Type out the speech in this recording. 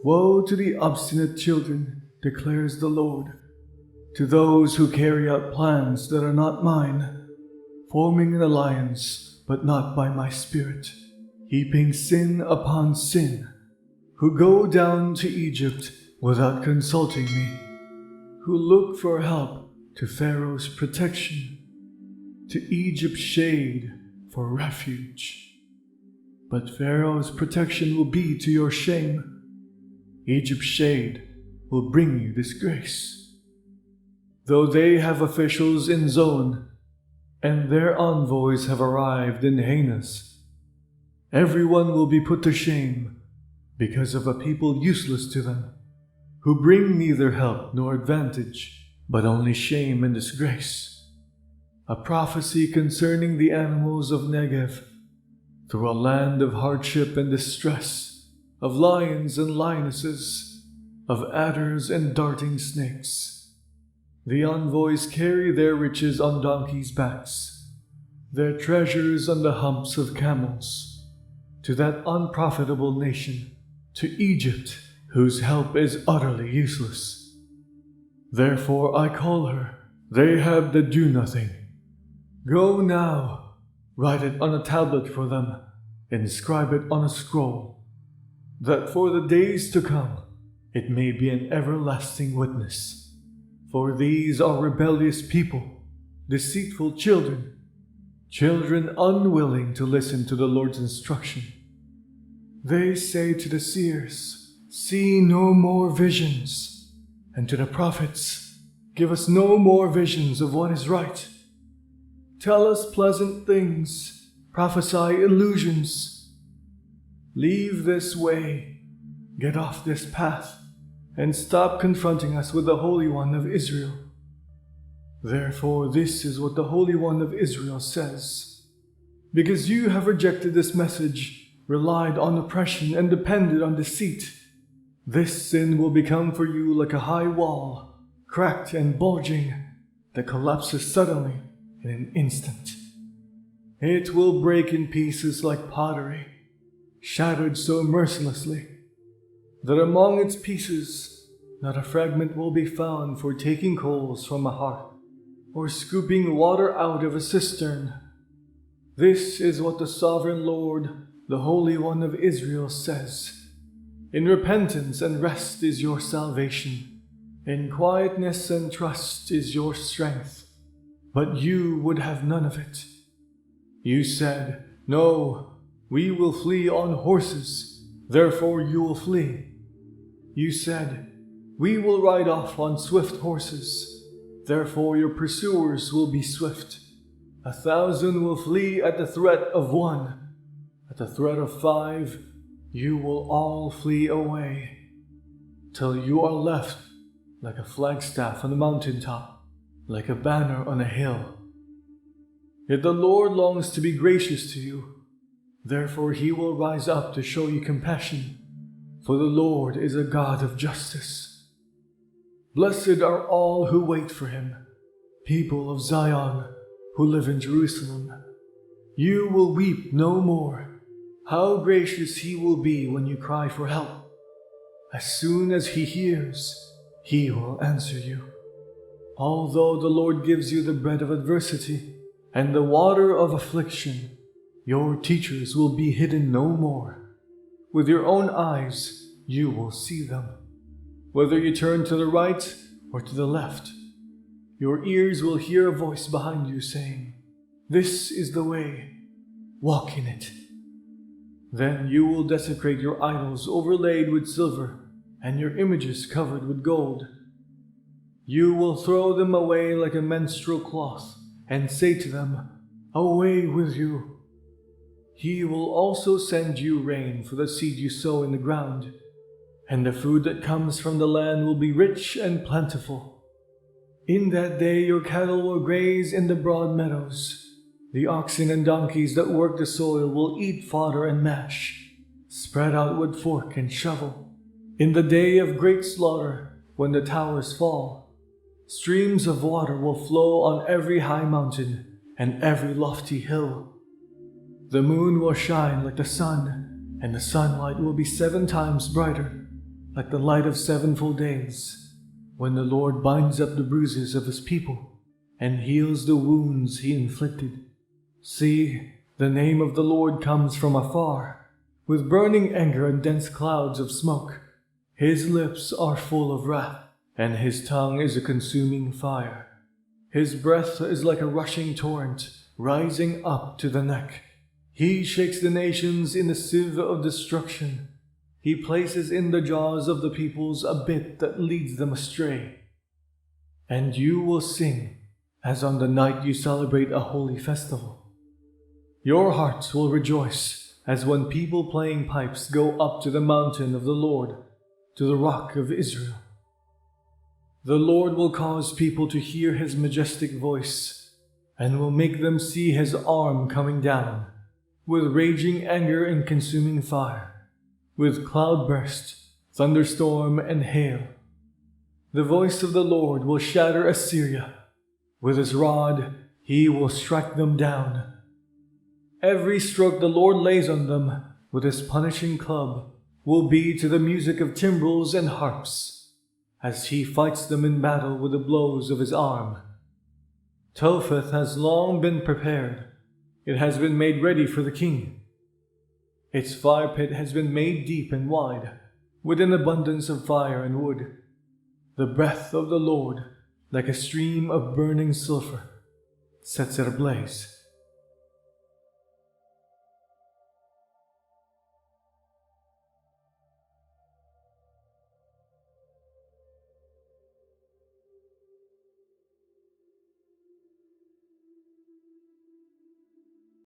Woe to the obstinate children, declares the Lord, to those who carry out plans that are not mine, forming an alliance, but not by my spirit, heaping sin upon sin, who go down to Egypt without consulting me, who look for help to Pharaoh's protection, to Egypt's shade for refuge. But Pharaoh's protection will be to your shame. Egypt's shade will bring you disgrace. Though they have officials in Zoan, and their envoys have arrived in Hanes, everyone will be put to shame because of a people useless to them, who bring neither help nor advantage, but only shame and disgrace. A prophecy concerning the animals of Negev, through a land of hardship and distress, of lions and lionesses, of adders and darting snakes. The envoys carry their riches on donkeys' backs, their treasures on the humps of camels, to that unprofitable nation, to Egypt, whose help is utterly useless. Therefore I call her Rahab the do-nothing. Go now, write it on a tablet for them, inscribe it on a scroll, that for the days to come it may be an everlasting witness. For these are rebellious people, deceitful children, children unwilling to listen to the Lord's instruction. They say to the seers, "See no more visions," and to the prophets, "Give us no more visions of what is right. Tell us pleasant things, prophesy illusions. Leave this way, get off this path, and stop confronting us with the Holy One of Israel." Therefore this is what the Holy One of Israel says: because you have rejected this message, relied on oppression, and depended on deceit, this sin will become for you like a high wall, cracked and bulging, that collapses suddenly in an instant. It will break in pieces like pottery, shattered so mercilessly that among its pieces not a fragment will be found for taking coals from a hearth or scooping water out of a cistern. This is what the Sovereign Lord, the Holy One of Israel, says: in repentance and rest is your salvation, in quietness and trust is your strength, but you would have none of it. You said, "No, we will flee on horses, therefore you will flee." You said, "We will ride off on swift horses, therefore your pursuers will be swift. 1,000 will flee at the threat of one, at the threat of 5, you will all flee away, till you are left like a flagstaff on the mountaintop, like a banner on a hill. Yet the Lord longs to be gracious to you. Therefore he will rise up to show you compassion, for the Lord is a God of justice. Blessed are all who wait for him, people of Zion, who live in Jerusalem. You will weep no more. How gracious he will be when you cry for help. As soon as he hears, he will answer you. Although the Lord gives you the bread of adversity and the water of affliction, your teachers will be hidden no more. With your own eyes you will see them. Whether you turn to the right or to the left, your ears will hear a voice behind you saying, "This is the way, walk in it." Then you will desecrate your idols overlaid with silver and your images covered with gold. You will throw them away like a menstrual cloth and say to them, "Away with you." He will also send you rain for the seed you sow in the ground, and the food that comes from the land will be rich and plentiful. In that day your cattle will graze in the broad meadows. The oxen and donkeys that work the soil will eat fodder and mash, spread out with fork and shovel. In the day of great slaughter, when the towers fall, streams of water will flow on every high mountain and every lofty hill. The moon will shine like the sun, and the sunlight will be 7 times brighter. like the light of 7 full days, when the Lord binds up the bruises of his people and heals the wounds he inflicted. See, the name of the Lord comes from afar, with burning anger and dense clouds of smoke. His lips are full of wrath, and his tongue is a consuming fire. His breath is like a rushing torrent, rising up to the neck. He shakes the nations in a sieve of destruction. He places in the jaws of the peoples a bit that leads them astray. And you will sing, as on the night you celebrate a holy festival. Your hearts will rejoice, as when people playing pipes go up to the mountain of the Lord, to the rock of Israel. The Lord will cause people to hear his majestic voice, and will make them see his arm coming down, with raging anger and consuming fire, with cloudburst, thunderstorm, and hail. The voice of the Lord will shatter Assyria. With his rod he will strike them down. Every stroke the Lord lays on them with his punishing club will be to the music of timbrels and harps, as he fights them in battle with the blows of his arm. Topheth has long been prepared. It has been made ready for the king. Its fire pit has been made deep and wide, with an abundance of fire and wood. The breath of the Lord, like a stream of burning sulfur, sets it ablaze.